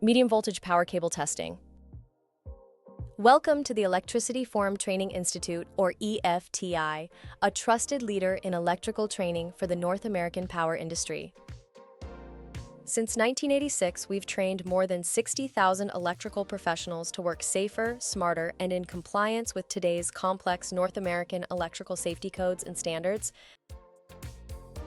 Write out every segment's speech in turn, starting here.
Medium voltage power cable testing. Welcome to the Electricity Forum Training Institute, or EFTI, a trusted leader in electrical training for the North American power industry. Since 1986, we've trained more than 60,000 electrical professionals to work safer, smarter, and in compliance with today's complex North American electrical safety codes and standards.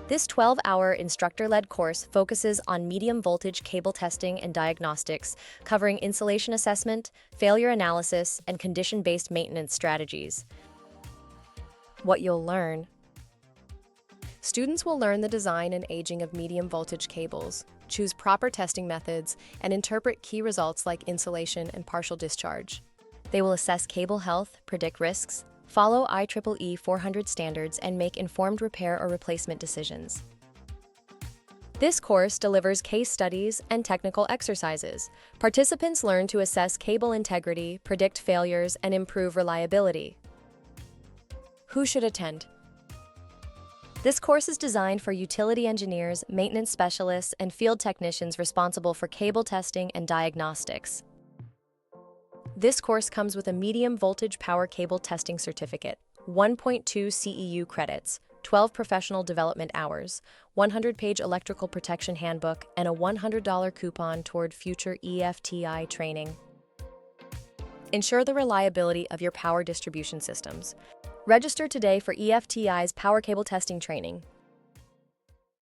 This 12-hour instructor-led course focuses on medium voltage cable testing and diagnostics, covering insulation assessment, failure analysis, and condition-based maintenance strategies. What you'll learn. Students will learn the design and aging of medium voltage cables, choose proper testing methods, and interpret key results like insulation and partial discharge. They will assess cable health, predict risks, follow IEEE 400 standards, and make informed repair or replacement decisions. This course delivers case studies and technical exercises. Participants learn to assess cable integrity, predict failures, and improve reliability. Who should attend? This course is designed for utility engineers, maintenance specialists, and field technicians responsible for cable testing and diagnostics. This course comes with a medium voltage power cable testing certificate, 1.2 CEU credits, 12 professional development hours, 100-page electrical protection handbook, and a $100 coupon toward future EFTI training. Ensure the reliability of your power distribution systems. Register today for EFTI's power cable testing training.